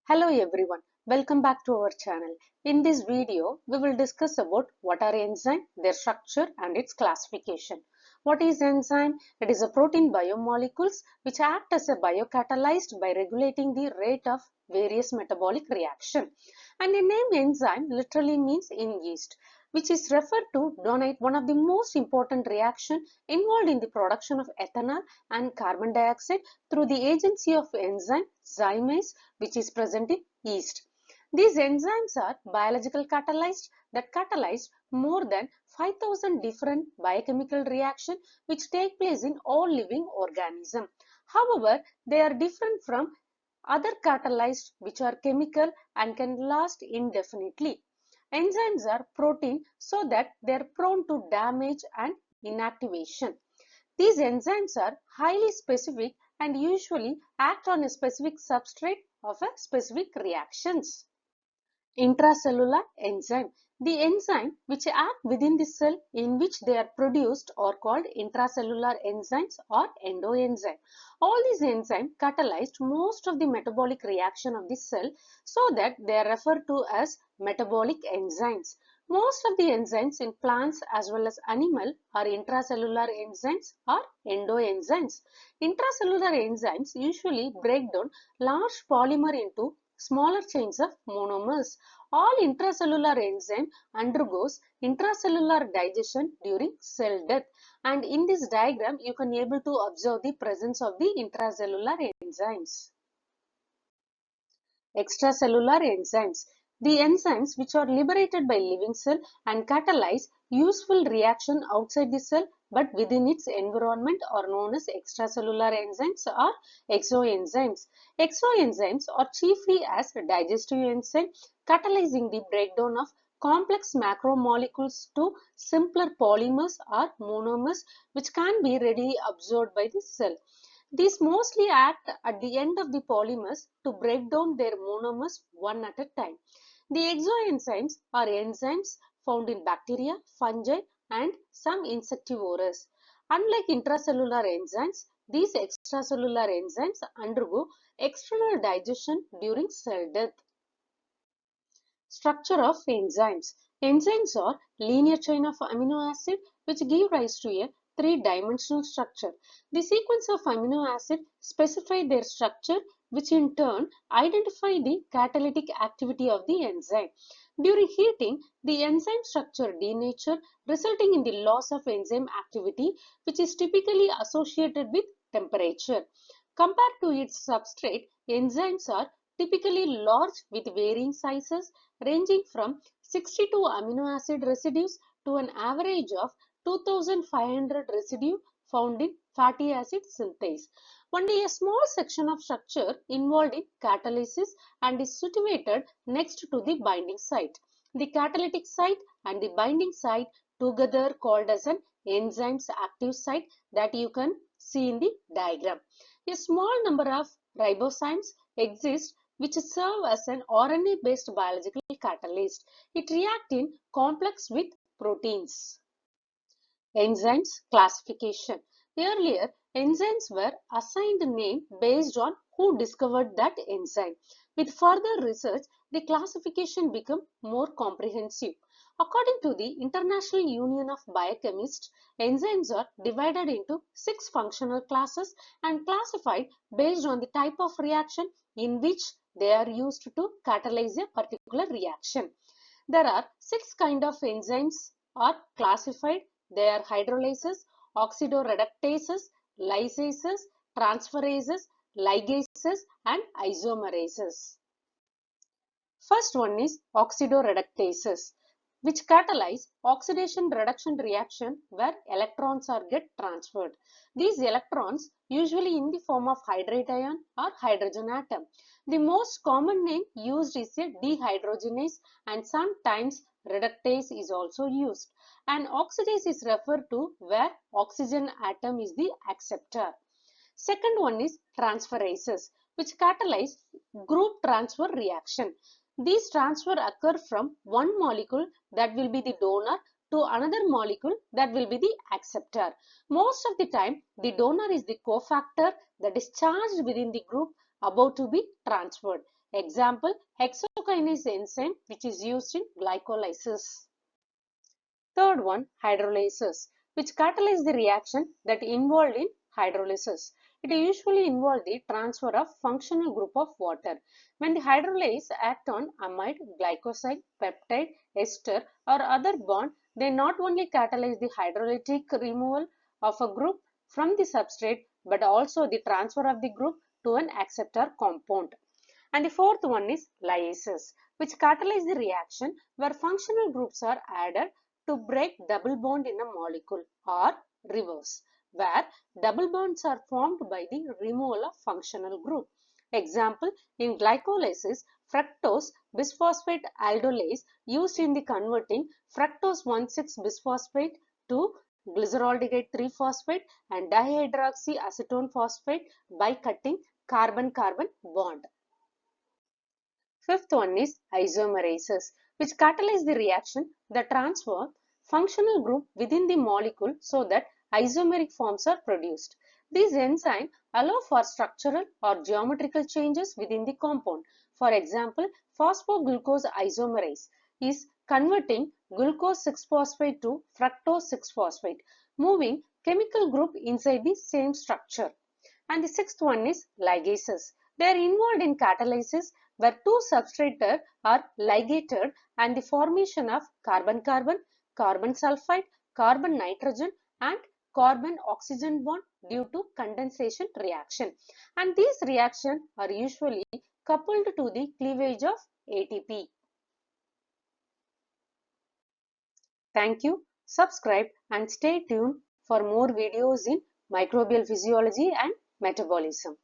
Hello everyone, welcome back to our channel. In this video, we will discuss about what are enzymes, their structure and its classification. What is enzyme? It is a protein biomolecules which act as a biocatalyst by regulating the rate of various metabolic reaction. And the name enzyme literally means in yeast, which is referred to denote one of the most important reaction involved in the production of ethanol and carbon dioxide through the agency of enzyme zymase, which is present in yeast. These enzymes are biological catalysts that catalyze more than 5,000 different biochemical reactions which take place in all living organisms. However, they are different from other catalysts which are chemical and can last indefinitely. Enzymes are protein so that they are prone to damage and inactivation. These enzymes are highly specific and usually act on a specific substrate of a specific reactions. Intracellular enzyme. The enzyme which act within the cell in which they are produced are called intracellular enzymes or endoenzyme. All these enzymes catalyze most of the metabolic reaction of the cell so that they are referred to as metabolic enzymes. Most of the enzymes in plants as well as animal are intracellular enzymes or endoenzymes. Intracellular enzymes usually break down large polymer into smaller chains of monomers. All intracellular enzyme undergoes intracellular digestion during cell death, and in this diagram you can able to observe the presence of the intracellular enzymes. Extracellular enzymes. The enzymes which are liberated by living cell and catalyze useful reaction outside the cell but within its environment are known as extracellular enzymes or exoenzymes. Exoenzymes are chiefly as digestive enzyme catalyzing the breakdown of complex macromolecules to simpler polymers or monomers which can be readily absorbed by the cell. These mostly act at the end of the polymers to break down their monomers one at a time. The exoenzymes are enzymes found in bacteria, fungi, and some insectivores. Unlike intracellular enzymes, these extracellular enzymes undergo external digestion during cell death. Structure of enzymes. Enzymes are linear chain of amino acid which give rise to a three-dimensional structure. The sequence of amino acid specify their structure which in turn identify the catalytic activity of the enzyme. During heating, the enzyme structure denature resulting in the loss of enzyme activity which is typically associated with temperature. Compared to its substrate, enzymes are typically large with varying sizes ranging from 62 amino acid residues to an average of 2500 residue found in fatty acid synthase. Only a small section of structure involved in catalysis and is situated next to the binding site. The catalytic site and the binding site together called as an enzyme's active site that you can see in the diagram. A small number of ribozymes exist which serve as an RNA-based biological catalyst. It reacts in complex with proteins. Enzymes classification. Earlier, enzymes were assigned a name based on who discovered that enzyme. With further research, the classification became more comprehensive. According to the International Union of Biochemists, enzymes are divided into 6 functional classes and classified based on the type of reaction in which they are used to catalyze a particular reaction. There are 6 kinds of enzymes are classified. They are hydrolysis, oxidoreductases, lysases, transferases, ligases, and isomerases. First one is oxidoreductases, which catalyze oxidation reduction reaction where electrons are get transferred. These electrons usually in the form of hydrate ion or hydrogen atom. The most common name used is a dehydrogenase and sometimes reductase is also used. And oxidase is referred to where oxygen atom is the acceptor. Second one is transferases, which catalyze group transfer reaction. These transfer occur from one molecule that will be the donor to another molecule that will be the acceptor. Most of the time, the donor is the cofactor that is charged within the group about to be transferred. Example, hexokinase enzyme which is used in glycolysis. Third one, hydrolysis, which catalyze the reaction that involved in hydrolysis. It usually involves the transfer of functional group of water. When the hydrolyse act on amide, glycoside, peptide, ester or other bond, they not only catalyze the hydrolytic removal of a group from the substrate but also the transfer of the group to an acceptor compound. And the fourth one is lyases, which catalyze the reaction where functional groups are added to break double bond in a molecule, or reverse, where double bonds are formed by the removal of functional group. Example, in glycolysis, fructose bisphosphate aldolase used in the converting fructose 1,6-bisphosphate to glyceraldehyde 3-phosphate and dihydroxyacetone phosphate by cutting carbon-carbon bond. Fifth one is isomerases, which catalyze the reaction that transfer functional group within the molecule so that isomeric forms are produced. These enzymes allow for structural or geometrical changes within the compound. For example, phosphoglucose isomerase is converting glucose 6-phosphate to fructose 6-phosphate, moving chemical group inside the same structure. And the sixth one is ligases. They are involved in catalysis where two substrates are ligated and the formation of carbon-carbon, carbon sulfide, carbon nitrogen and carbon oxygen bond due to condensation reaction. And these reactions are usually coupled to the cleavage of ATP. Thank you. Subscribe and stay tuned for more videos in microbial physiology and metabolism.